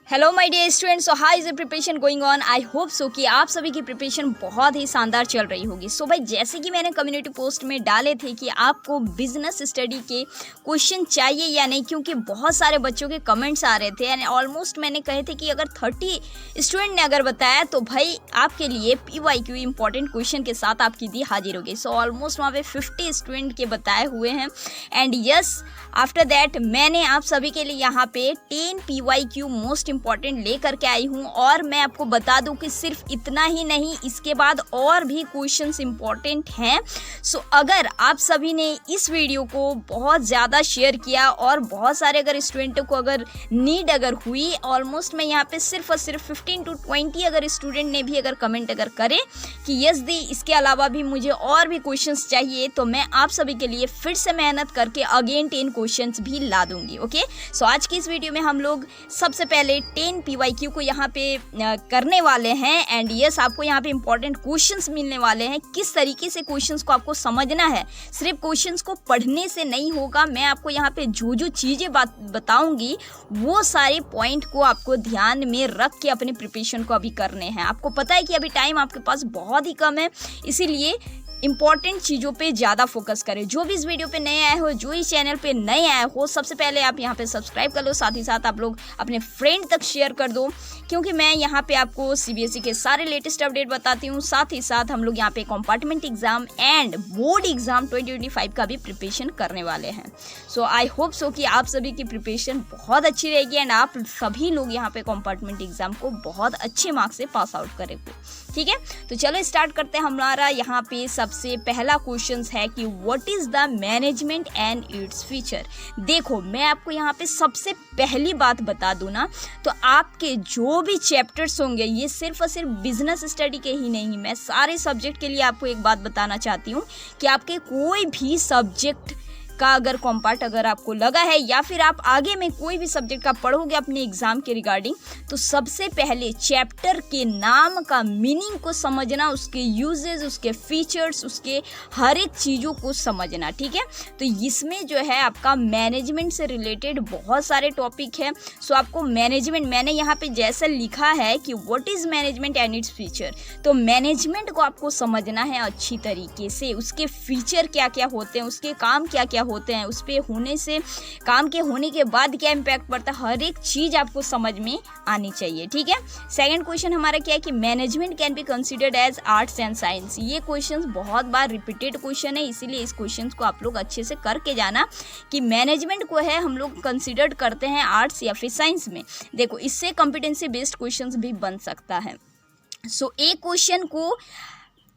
Hello my dear students, so how is the preparation going on. I hope so कि आप सभी की preparation बहुत ही शानदार चल रही होगी। सो भाई, जैसे कि मैंने कम्युनिटी पोस्ट में डाले थे कि आपको बिजनेस स्टडी के क्वेश्चन चाहिए या नहीं, क्योंकि बहुत सारे बच्चों के कमेंट्स आ रहे थे एंड ऑलमोस्ट मैंने कहे थे कि अगर 30 स्टूडेंट ने अगर बताया तो भाई आपके लिए PYQ इंपॉर्टेंट क्वेश्चन के साथ आपकी दी हाजिर हो गई। सो ऑलमोस्ट वहाँ पे 50 स्टूडेंट के बताए हुए हैं एंड यस, आफ्टर दैट मैंने आप सभी के लिए यहाँ पे 10 PYQ मोस्ट इंपॉर्टेंट लेकर के आई हूँ। और मैं आपको बता दूँ कि सिर्फ इतना ही नहीं, इसके बाद और भी क्वेश्चंस इंपॉर्टेंट हैं। सो अगर आप सभी ने इस वीडियो को बहुत ज़्यादा शेयर किया और बहुत सारे अगर स्टूडेंटों को अगर नीड अगर हुई, ऑलमोस्ट मैं यहाँ पे सिर्फ और सिर्फ 15 to 20 अगर स्टूडेंट ने भी अगर कमेंट अगर करे कि यस दी इसके अलावा भी मुझे और भी क्वेश्चंस चाहिए, तो मैं आप सभी के लिए फिर से मेहनत करके अगेन 10 क्वेश्चंस भी ला दूंगी। ओके, सो आज की इस वीडियो में हम लोग सबसे पहले 10 PYQ को यहाँ पे करने वाले हैं एंड यस, आपको यहाँ पे इंपॉर्टेंट क्वेश्चंस मिलने वाले हैं। किस तरीके से क्वेश्चंस को आपको समझना है, सिर्फ क्वेश्चंस को पढ़ने से नहीं होगा। मैं आपको यहाँ पे जो जो चीज़ें बताऊंगी वो सारे पॉइंट को आपको ध्यान में रख के अपने प्रिपरेशन को अभी करने हैं। आपको पता है कि अभी टाइम आपके पास बहुत ही कम है, इसीलिए इंपॉर्टेंट चीज़ों पे ज़्यादा फोकस करें। जो भी इस वीडियो पे नए आए हो, जो इस चैनल पे नए आए हो, सबसे पहले आप यहाँ पे सब्सक्राइब कर लो, साथ ही साथ आप लोग अपने फ्रेंड तक शेयर कर दो, क्योंकि मैं यहाँ पे आपको CBSE के सारे लेटेस्ट अपडेट बताती हूँ। साथ ही साथ हम लोग यहाँ पे compartment exam and board exam 2025 का भी प्रिपरेशन करने वाले हैं। सो आई होप सो कि आप सभी की प्रिपरेशन बहुत अच्छी रहेगी एंड आप सभी लोग यहाँ पे कंपार्टमेंट एग्जाम को बहुत अच्छे मार्क्स से पास आउट करेंगे। ठीक है, तो चलो स्टार्ट करते हैं। हमारा यहाँ पे सबसे पहला क्वेश्चन है कि what is the management and its feature. देखो, मैं आपको यहाँ पे सबसे पहली बात बता दूँ ना, तो आपके जो भी चैप्टर्स होंगे, ये सिर्फ और सिर्फ बिजनेस स्टडी के ही नहीं, मैं सारे सब्जेक्ट के लिए आपको एक बात बताना चाहती हूँ कि आपके कोई भी सब्जेक्ट का अगर कॉम्पार्ट अगर आपको लगा है या फिर आप आगे में कोई भी सब्जेक्ट का पढ़ोगे अपने एग्जाम के रिगार्डिंग, तो सबसे पहले चैप्टर के नाम का मीनिंग को समझना, उसके यूजेस, उसके फीचर्स, उसके हर एक चीज़ों को समझना। ठीक है, तो इसमें जो है आपका मैनेजमेंट से रिलेटेड बहुत सारे टॉपिक है। सो आपको मैनेजमेंट, मैंने यहाँ पे जैसा लिखा है कि what is management and its feature, तो मैनेजमेंट को आपको समझना है अच्छी तरीके से, उसके फीचर क्या क्या होते हैं, उसके काम क्या क्या होते हैं, उस पे होने से, काम के होने के बाद क्या इम्पैक्ट पड़ता है, हर एक चीज आपको समझ में आनी चाहिए। ठीक है, सेकंड क्वेश्चन हमारा क्या है कि management can be considered as arts and science. ये क्वेश्चन बहुत बार रिपीटेड क्वेश्चन है, इसीलिए इस क्वेश्चन को आप लोग अच्छे से करके जाना कि मैनेजमेंट को है हम लोग कंसिडर्ड करते हैं आर्ट्स या फिर साइंस में। देखो, इससे कॉम्पिटेंसी बेस्ड क्वेश्चन भी बन सकता है। सो एक क्वेश्चन को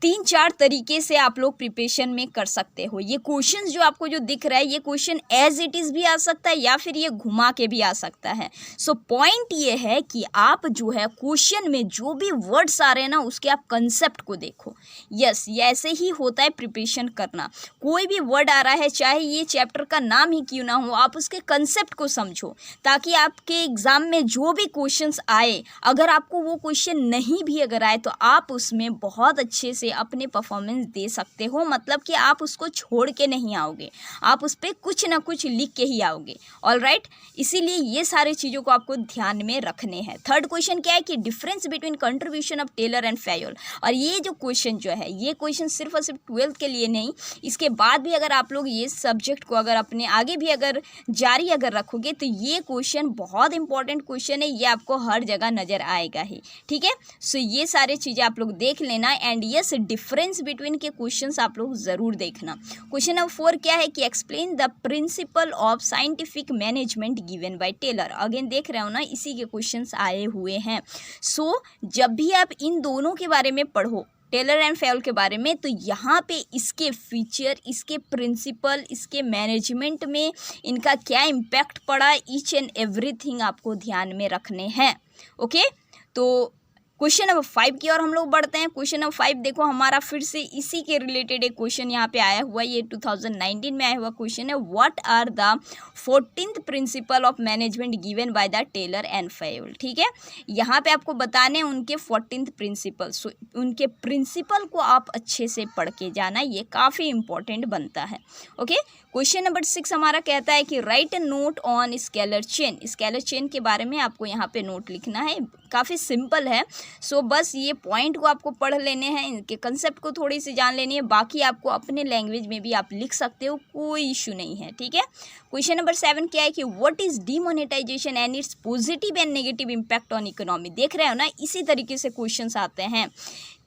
3-4 तरीके से आप लोग प्रिपरेशन में कर सकते हो। ये क्वेश्चन जो आपको जो दिख रहा है, ये क्वेश्चन एज इट इज़ भी आ सकता है या फिर ये घुमा के भी आ सकता है। सो पॉइंट ये है कि आप जो है क्वेश्चन में जो भी वर्ड्स आ रहे हैं ना, उसके आप कंसेप्ट को देखो। यस, ये ऐसे ही होता है प्रिपरेशन करना। कोई भी वर्ड आ रहा है, चाहे ये चैप्टर का नाम ही क्यों ना हो, आप उसके कंसेप्ट को समझो, ताकि आपके एग्जाम में जो भी क्वेश्चन आए, अगर आपको वो क्वेश्चन नहीं भी अगर आए, तो आप उसमें बहुत अच्छे से अपने परफॉर्मेंस दे सकते हो। मतलब कि आप उसको छोड़ के नहीं आओगे, आप उस पर कुछ ना कुछ लिख के ही आओगे। ऑलराइट, इसीलिए ये सारी चीज़ों को आपको ध्यान में रखने हैं। थर्ड क्वेश्चन क्या है कि difference between contribution of Taylor and Fayol. और ये जो क्वेश्चन जो है, ये क्वेश्चन सिर्फ और सिर्फ 12th के लिए नहीं, इसके बाद भी अगर आप लोग ये सब्जेक्ट को अगर अपने आगे भी अगर जारी अगर रखोगे, तो ये क्वेश्चन बहुत इंपॉर्टेंट क्वेश्चन है, ये आपको हर जगह नजर आएगा ही। ठीक है, सो ये सारी चीज़ें आप लोग देख लेना एंड यस, डिफरेंस बिटवीन के क्वेश्चंस आप लोग जरूर देखना। क्वेश्चन नंबर 4 क्या है कि explain the principle of scientific management given by Taylor. Again देख रहे हो ना, इसी के क्वेश्चंस आए हुए हैं। सो जब भी आप इन दोनों के बारे में पढ़ो, टेलर एंड फेयोल के बारे में, तो यहाँ पे इसके फीचर, इसके प्रिंसिपल, इसके मैनेजमेंट में इनका क्या इम्पैक्ट पड़ा, ईच एंड एवरीथिंग आपको ध्यान में रखने हैं। ओके, तो क्वेश्चन नंबर 5 की ओर हम लोग बढ़ते हैं। क्वेश्चन नंबर 5 देखो, हमारा फिर से इसी के रिलेटेड एक क्वेश्चन यहाँ पे आया हुआ है। ये 2019 में आया हुआ क्वेश्चन है। What are the 14th principle of management given by the Taylor and Fayol. ठीक है, यहाँ पे आपको बताने उनके 14th प्रिंसिपल। सो उनके प्रिंसिपल को आप अच्छे से पढ़ के जाना, ये काफ़ी इंपॉर्टेंट बनता है। ओके, क्वेश्चन नंबर 6 हमारा कहता है कि right a note on scalar chain. Scalar chain के बारे में आपको यहाँ पे नोट लिखना है, काफ़ी सिंपल है। सो बस ये पॉइंट को आपको पढ़ लेने हैं, इनके कंसेप्ट को थोड़ी सी जान लेनी है, बाकी आपको अपने लैंग्वेज में भी आप लिख सकते हो, कोई इशू नहीं है, ठीक है। क्वेश्चन नंबर 7 क्या है कि what is demonetisation and its positive and negative impact on economy. देख रहे हो ना, इसी तरीके से क्वेश्चंस आते हैं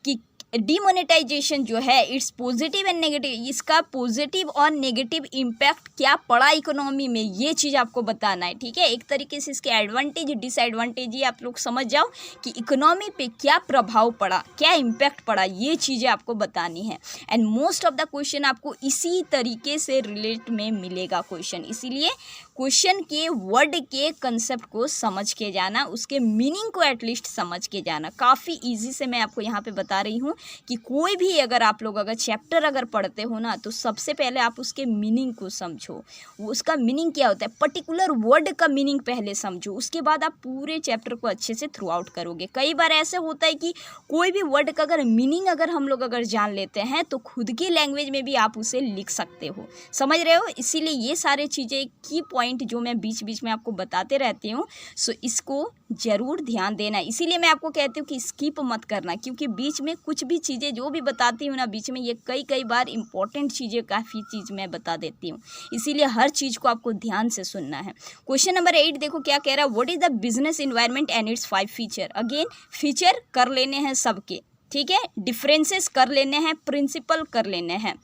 कि डीमोनेटाइजेशन जो है इट्स पॉजिटिव एंड नेगेटिव, इसका पॉजिटिव और नेगेटिव इम्पैक्ट क्या पड़ा इकोनॉमी में, ये चीज़ आपको बताना है, ठीक है। एक तरीके से इसके एडवांटेज डिसएडवांटेज ही आप लोग समझ जाओ कि इकोनॉमी पे क्या प्रभाव पड़ा, क्या इम्पैक्ट पड़ा, ये चीज़ें आपको बतानी है। And most of the question आपको इसी तरीके से रिलेट में मिलेगा क्वेश्चन, इसीलिए क्वेश्चन के वर्ड के कंसेप्ट को समझ के जाना, उसके मीनिंग को एटलीस्ट समझ के जाना। काफ़ी इजी से मैं आपको यहाँ पे बता रही हूँ कि कोई भी अगर आप लोग अगर चैप्टर अगर पढ़ते हो ना, तो सबसे पहले आप उसके मीनिंग को समझो, उसका मीनिंग क्या होता है, पर्टिकुलर वर्ड का मीनिंग पहले समझो, उसके बाद आप पूरे चैप्टर को अच्छे से थ्रू आउट करोगे। कई बार ऐसे होता है कि कोई भी वर्ड का अगर मीनिंग अगर हम लोग अगर जान लेते हैं तो खुद की लैंग्वेज में भी आप उसे लिख सकते हो, समझ रहे हो। इसीलिए ये सारे चीज़ें की पॉइंट जो मैं बीच बीच में आपको बताते रहती हूँ, सो इसको ज़रूर ध्यान देना। इसीलिए मैं आपको कहती हूँ कि स्किप मत करना, क्योंकि बीच में कुछ भी चीज़ें जो भी बताती हूँ ना, बीच में ये कई बार इंपॉर्टेंट चीज़ें काफ़ी चीज़ मैं बता देती हूँ, इसीलिए हर चीज़ को आपको ध्यान से सुनना है। क्वेश्चन नंबर 8 देखो क्या कह रहा है, what is the business environment and it's 5 feature. Again feature कर लेने हैं सबके, ठीक है, डिफरेंसेस कर लेने हैं, प्रिंसिपल कर लेने हैं।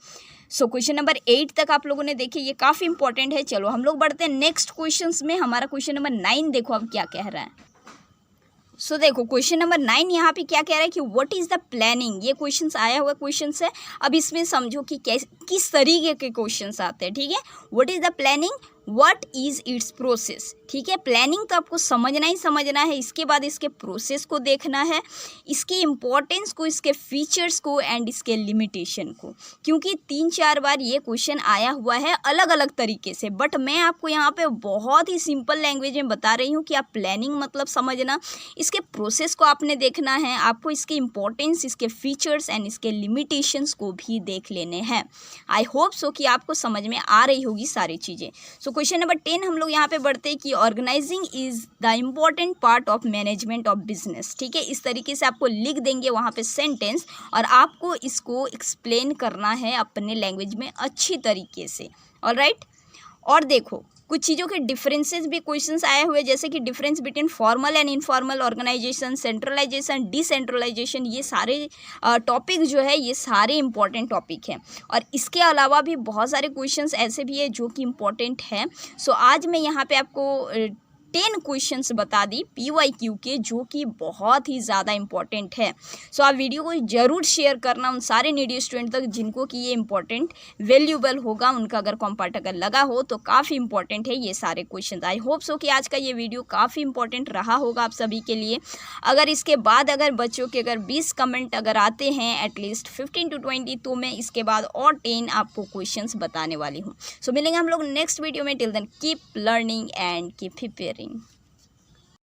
सो क्वेश्चन नंबर 8 तक आप लोगों ने देखे, ये काफ़ी इंपॉर्टेंट है। चलो हम लोग बढ़ते हैं नेक्स्ट क्वेश्चंस में। हमारा क्वेश्चन नंबर 9 देखो अब क्या कह रहा है। सो देखो क्वेश्चन नंबर 9 यहाँ पे क्या कह रहा है कि व्हाट इज़ द प्लानिंग। ये क्वेश्चंस आया हुआ क्वेश्चंस है, अब इसमें समझो कि किस तरीके के क्वेश्चंस आते हैं, ठीक है। What is the planning, what is it's process, ठीक है। प्लानिंग तो आपको समझना ही समझना है, इसके बाद इसके प्रोसेस को देखना है, इसकी इम्पोर्टेंस को, इसके फीचर्स को एंड इसके लिमिटेशन को, क्योंकि 3-4 बार ये क्वेश्चन आया हुआ है अलग अलग तरीके से, बट मैं आपको यहाँ पे बहुत ही सिंपल लैंग्वेज में बता रही हूँ कि आप प्लानिंग मतलब समझना, इसके प्रोसेस को आपने देखना है, आपको इसकी इम्पोर्टेंस, इसके फीचर्स एंड इसके लिमिटेशंस को भी देख लेने हैं। आई होप सो कि आपको समझ में आ रही होगी सारी चीज़ें। सो क्वेश्चन नंबर 10 हम लोग यहाँ पे बढ़ते हैं कि organising is the important part of management of business, ठीक है। इस तरीके से आपको लिख देंगे वहाँ पे सेंटेंस, और आपको इसको एक्सप्लेन करना है अपने लैंग्वेज में अच्छी तरीके से, ऑलराइट। और देखो कुछ चीज़ों के डिफरेंसेस भी क्वेश्चंस आए हुए, जैसे कि difference between formal and informal organisation, centralisation, decentralisation, ये सारे टॉपिक जो है ये सारे इंपॉर्टेंट टॉपिक हैं। और इसके अलावा भी बहुत सारे क्वेश्चंस ऐसे भी है जो कि इम्पॉर्टेंट हैं। सो आज मैं यहाँ पे आपको 10 क्वेश्चंस बता दी PYQ के, जो कि बहुत ही ज़्यादा इंपॉर्टेंट है। सो आप वीडियो को ज़रूर शेयर करना उन सारे नीडी स्टूडेंट तक जिनको कि ये इंपॉर्टेंट वैल्यूएबल होगा, उनका अगर कॉम्पार्ट अगर लगा हो तो काफ़ी इंपॉर्टेंट है ये सारे क्वेश्चन। आई होप सो कि आज का ये वीडियो काफ़ी इंपॉर्टेंट रहा होगा आप सभी के लिए। अगर इसके बाद अगर बच्चों के अगर 20 कमेंट अगर आते हैं एटलीस्ट 15 to 20, तो मैं इसके बाद और 10 आपको क्वेश्चंस बताने वाली हूँ। सो मिलेंगे हम लोग नेक्स्ट वीडियो में। Till then keep learning and keep preparing.